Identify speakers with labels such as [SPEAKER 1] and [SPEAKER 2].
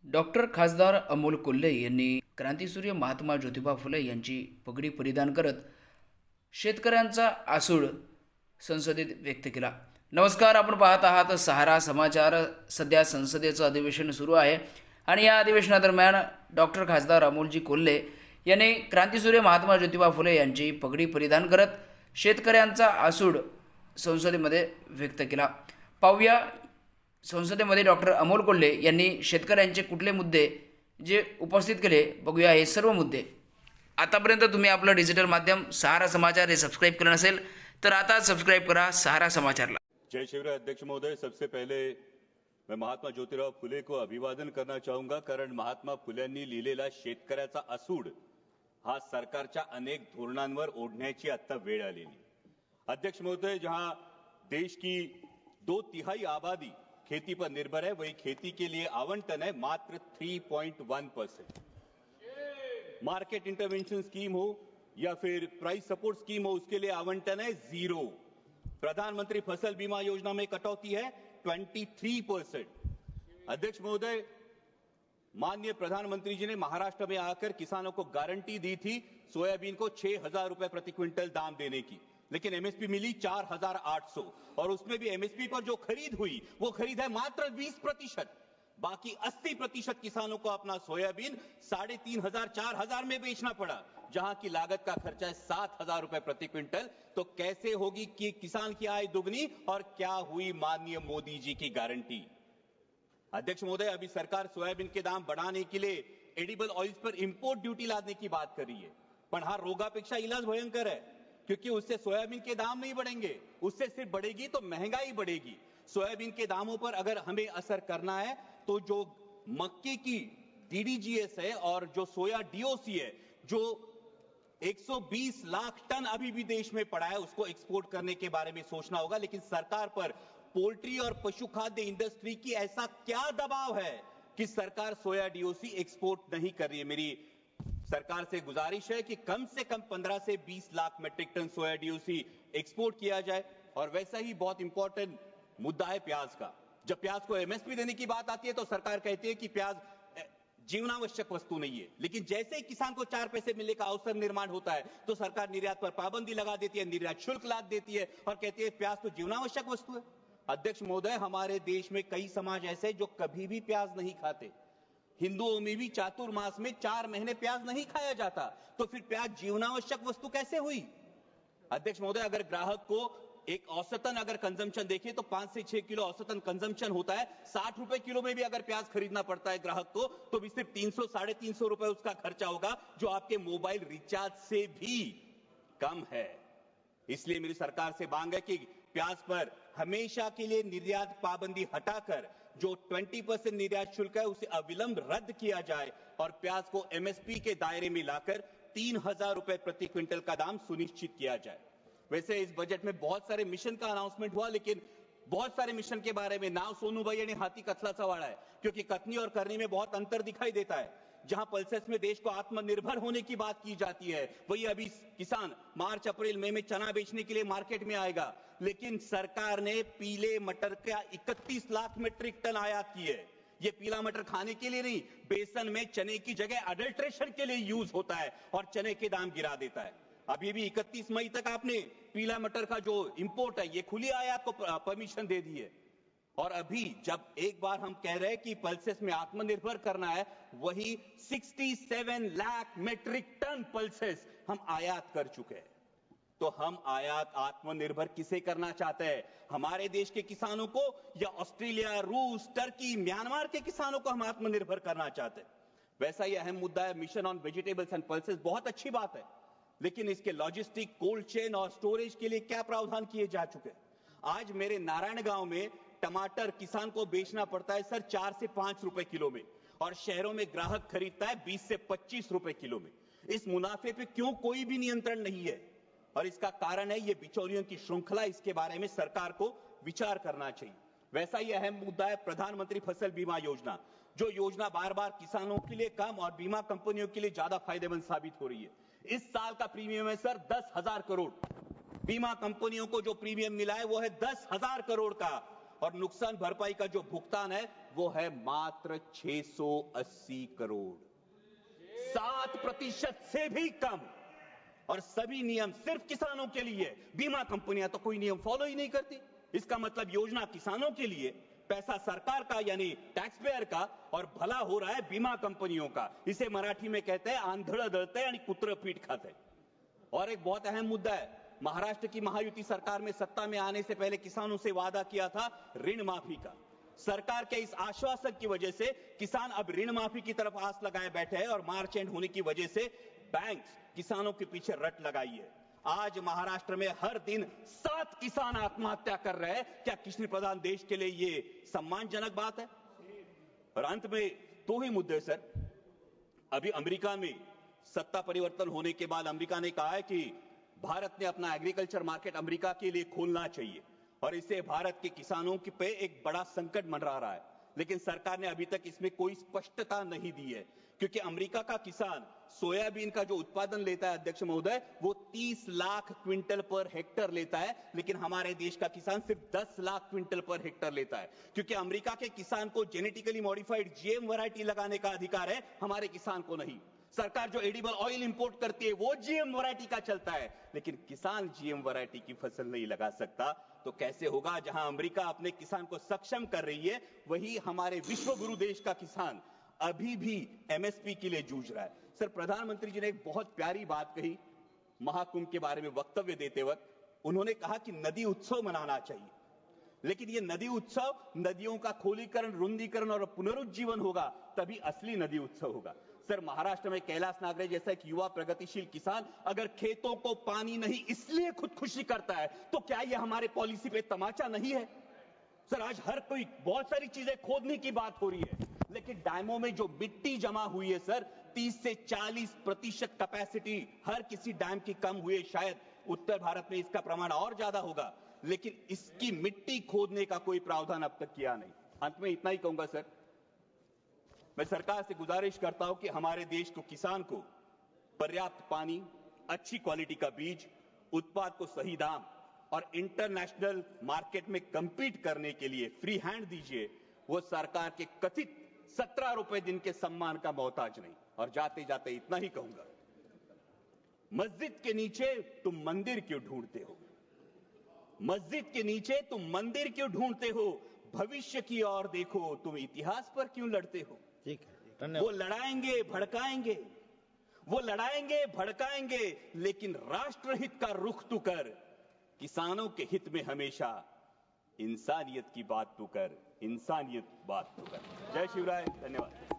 [SPEAKER 1] Doctor खासदार अमोल कोल्हे यांनी क्रांतीसूर्य महात्मा ज्योतिबा फुले यांची पगडी परिधान करत शेतकऱ्यांचा आसूड संसदेत व्यक्त केला. नमस्कार, आपण पाहत आहात सहारा समाचार. सध्या संसदेचं अधिवेशन सुरू आहे आणि या अधिवेशनादरम्यान डॉक्टर खासदार अमोलजी कोल्हे यांनी क्रांतीसूर्य महात्मा ज्योतिबा फुले यांची पगडी परिधान करत शेतकऱ्यांचा आसूड संसदेमध्ये व्यक्त केला. पाहूया संसदेमध्ये डॉक्टर अमोल कोल्हे यांनी शेतकऱ्यांचे कुठले मुद्दे जे उपस्थित केले. बघूया हे सर्व मुद्दे. आतापर्यंत तुम्ही आपलं डिजिटल माध्यम सहारा समाचार हे सबस्क्राईब केलं नसेल तर आता सबस्क्राईब करा सहारा समाचारला.
[SPEAKER 2] जय शिवराय अध्यक्ष महोदय, सबसे पहले मैं महात्मा ज्योतिराव फुले को अभिवादन करना चाहूंगा, कारण महात्मा फुल्यांनी लिहिलेला शेतकऱ्याचा आसूड हा सरकारच्या अनेक धोरणांवर ओढण्याची आता वेळ आलेली. अध्यक्ष महोदय, जहां देश की 2/3 आबादी खेती पर निर्भर है, वही खेती के लिए आवंटन है मात्र 3.1%. मार्केट इंटरवेंशन स्कीम हो या फिर प्राइस सपोर्ट स्कीम हो, उसके लिए आवंटन है 0. प्रधानमंत्री फसल बीमा योजना में कटौती है 23%. अध्यक्ष महोदय, माननीय प्रधानमंत्री जी ने महाराष्ट्र में आकर किसानों को गारंटी दी थी सोयाबीन को 6,000 रुपए प्रति क्विंटल दाम देने की, लेकिन एमएसपी मिली 4,800 और उसमें भी एमएसपी पर जो खरीद हुई वो खरीद है मात्र 20%. बाकी 80% किसानों को अपना सोयाबीन 3,500 4,000 में बेचना पड़ा, जहां की लागत का खर्चा है 7,000 रुपए प्रति क्विंटल. तो कैसे होगी कि किसान की आय दुगनी, और क्या हुई माननीय मोदी जी की गारंटी? अध्यक्ष महोदय, अभी सरकार सोयाबीन के दाम बढ़ाने के लिए एडिबल ऑयल्स पर इंपोर्ट ड्यूटी लादने की बात कर रही है, पण हा रोगापेक्षा इलाज भयंकर है, क्योंकि उससे सोयाबीन के दाम नहीं बढ़ेंगे, उससे सिर्फ बढ़ेगी तो महंगाई बढ़ेगी. सोयाबीन के दामों पर अगर हमें असर करना है तो जो मक्के की डीडीजीएस है और जो सोया डीओसी है, जो 120 लाख टन अभी भी देश में पड़ा है, उसको एक्सपोर्ट करने के बारे में सोचना होगा. लेकिन सरकार पर पोल्ट्री और पशु खाद्य इंडस्ट्री की ऐसा क्या दबाव है कि सरकार सोया डीओसी एक्सपोर्ट नहीं कर रही है? मेरी सरकार से गुजारिश है कि कम से कम 15 से 20 लाख मेट्रिक टन सोया डीओसी एक्सपोर्ट किया जाए. और वैसा ही बहुत इंपॉर्टेंट मुद्दा है प्याज का. जब प्याज को एमएसपी देने की बात आती है तो सरकार कहती है कि प्याज जीवनावश्यक वस्तु नहीं है, लेकिन जैसे ही किसान को 4 पैसे मिलने का अवसर निर्माण होता है तो सरकार निर्यात पर पाबंदी लगा देती है, निर्यात शुल्क लाद देती है और कहती है प्याज तो जीवनावश्यक वस्तु है. अध्यक्ष महोदय, हमारे देश में कई समाज ऐसे जो कभी भी प्याज नहीं खाते. हिंदुओं में भी चातुर्मास में 4 महीने प्याज नहीं खाया जाता, तो फिर प्याज जीवनावश्यक वस्तु कैसे हुई? अध्यक्ष महोदय, अगर ग्राहक को एक औसतन अगर कंजम्पशन देखें तो 5 से 6 किलो औसतन कंजम्पशन होता है. 60 रुपए किलो में भी अगर प्याज खरीदना पड़ता है ग्राहक को, तो भी सिर्फ 300 350 रुपए उसका खर्चा होगा, जो आपके मोबाइल रिचार्ज से भी कम है. इसलिए मेरी सरकार से मांग है कि प्याज पर हमेशा के लिए निर्यात पाबंदी हटाकर जो 20% निर्यात शुल्क है उसे अविलंब रद्द किया जाए और प्याज को एमएसपी के दायरे में लाकर 3,000 रुपए प्रति क्विंटल का दाम सुनिश्चित किया जाए. वैसे इस बजट में बहुत सारे मिशन का अनाउंसमेंट हुआ, लेकिन बहुत सारे मिशन के बारे में नाव सोनू भाई ने हाथी कथलाचा वाला है, क्योंकि कथनी और करनी में बहुत अंतर दिखाई देता है. जहां पल्सेस में देश को आत्मनिर्भर होने की बात की जाती है, वही अभी किसान मार्च अप्रैल मई में चना बेचने के लिए मार्केट में आएगा, लेकिन सरकार ने पीले मटर का 31 लाख मीट्रिक टन आयात की है. ये पीला मटर खाने के लिए नहीं, बेसन में चने की जगह अडल्ट्रेशन के लिए यूज होता है और चने के दाम गिरा देता है. अभी भी 31 मई तक आपने पीला मटर का जो इंपोर्ट है ये खुली आयात को परमिशन दे दी है. और अभी जब एक बार हम कह रहे हैं कि पल्सेस में आत्मनिर्भर करना है, वही 67 लाख मीट्रिक टन पल्सेस हम आयात कर चुके हैं. तो हम आयात आत्मनिर्भर किसे करना चाहते हैं? हमारे देश के किसानों को, या ऑस्ट्रेलिया, रूस, टर्की, म्यांमार के किसानों को हम आत्मनिर्भर करना चाहते हैं? वैसा ही अहम मुद्दा है mission on vegetables and pulses. बहुत अच्छी बात है, लेकिन इसके लॉजिस्टिक, कोल्ड चेन और स्टोरेज के लिए क्या प्रावधान किए जा चुके हैं? आज मेरे नारायण गांव में टमाटर किसान को बेचना पड़ता है सर 4 से 5 रुपए किलो में, और शहरों में ग्राहक खरीदता है 20 से 25 रुपए किलो में. इस मुनाफे पे क्यों कोई भी नियंत्रण नहीं है? और इसका कारण है ये बिचौलियों की श्रृंखला. इसके बारे में सरकार को विचार करना चाहिए. वैसा ही अहम मुद्दा है प्रधानमंत्री फसल बीमा योजना, जो योजना बार बार किसानों के लिए कम और बीमा कंपनियों के लिए ज्यादा फायदेमंद साबित हो रही है. इस साल का प्रीमियम है सर 10,000 करोड़. बीमा कंपनियों को जो प्रीमियम मिला है वो है 10,000 करोड़ का. और नुकसान भरपाई का जो भुगतान है वो है मात्र 680 करोड़, 7% से भी कम। और सभी नियम सिर्फ किसानों के लिए। बीमा कंपनियां तो कोई नियम फॉलो ही नहीं करती। इसका मतलब योजना किसानों के लिए, पैसा सरकार का यानी टैक्स पेयर का, और भला हो रहा है बीमा कंपनियों का। इसे मराठी में कहते हैं आंधळ दळते आणि कुत्र पीठ खाते। और एक बहुत अहम मुद्दा है, महाराष्ट्र की महायुति सरकार में सत्ता में आने से पहले किसानों से वादा किया था ऋण माफी का। सरकार के इस आश्वासन की वजह से किसान अब ऋण माफी की तरफ आस लगाए बैठे हैं और मार्च एंड होने की वजह से बैंक किसानों के पीछे रट लगाई है। आज महाराष्ट्र में हर दिन 7 किसान आत्महत्या कर रहे हैं। क्या कृषि प्रधान देश के लिए ये सम्मानजनक बात है? और अंत में 2 ही मुद्दे सर। अभी अमेरिका में सत्ता परिवर्तन होने के बाद अमेरिका ने कहा है कि भारत ने अपना एग्रीकल्चर मार्केट अमेरिका के लिए खोलना चाहिए और इससे भारत के किसानों के पे एक बड़ा संकट मंडरा रहा है। लेकिन सरकार ने अभी तक इसमें कोई स्पष्टता नहीं दी है, क्योंकि अमेरिका का किसान सोयाबीन का जो उत्पादन लेता है अध्यक्ष महोदय, वो 30 लाख क्विंटल पर हेक्टर लेता है, लेकिन हमारे देश का किसान सिर्फ 10 लाख क्विंटल पर हेक्टर लेता है। क्योंकि अमेरिका के किसान को जेनेटिकली मॉडिफाइड जीएम वैरायटी लगाने का अधिकार है, हमारे किसान को नहीं। सरकार जो एडिबल ऑयल इंपोर्ट करती है वो जीएम वैरायटी का चलता है, लेकिन किसान जीएम वैरायटी की फसल नहीं लगा सकता। तो कैसे होगा? जहां अमेरिका अपने किसान को सक्षम कर रही है, वही हमारे विश्व गुरु देश का किसान अभी भी एमएसपी के लिए जूझ रहा है। सर, प्रधानमंत्री जी ने एक बहुत प्यारी बात कही महाकुंभ के बारे में वक्तव्य देते वक्त। उन्होंने कहा कि नदी उत्सव मनाना चाहिए, लेकिन ये नदी उत्सव नदियों का खोलीकरण, रुंदीकरण और पुनरुज्जीवन होगा, तभी असली नदी उत्सव होगा। सर, महाराष्ट्र में कैलाश नागरे जैसा एक युवा प्रगतिशील किसान अगर खेतों को पानी नहीं इसलिए खुदकुशी करता है, तो क्या ये हमारे पॉलिसी पे तमाचा नहीं है? सर, आज हर कोई बहुत सारी चीजें खोदने की बात हो रही है, लेकिन डैमों में जो मिट्टी जमा हुई है सर, 30 से 40% कैपेसिटी हर किसी डैम की कम हुई है। शायद उत्तर भारत में इसका प्रमाण और ज्यादा होगा, लेकिन इसकी मिट्टी खोदने का कोई प्रावधान अब तक किया नहीं। अंत में इतना ही कहूंगा सर, मैं सरकार से गुजारिश करता हूं कि हमारे देश को, किसान को पर्याप्त पानी, अच्छी क्वालिटी का बीज, उत्पाद को सही दाम और इंटरनेशनल मार्केट में कंपीट करने के लिए फ्री हैंड दीजिए। वो सरकार के कथित 17 रुपए दिन के सम्मान का मोहताज नहीं। और जाते जाते इतना ही कहूंगा, मस्जिद के नीचे तुम मंदिर क्यों ढूंढते हो? मस्जिद के नीचे तुम मंदिर क्यों ढूंढते हो? भविष्य की ओर देखो, तुम इतिहास पर क्यों लड़ते हो?
[SPEAKER 3] ठीक है, धन्यवाद।
[SPEAKER 2] वो लड़ाएंगे भड़काएंगे, वो लड़ाएंगे भड़काएंगे, लेकिन राष्ट्रहित का रुख तू कर। किसानों के हित में हमेशा इंसानियत की बात तू कर, इंसानियत बात तू कर। जय शिवराय, धन्यवाद।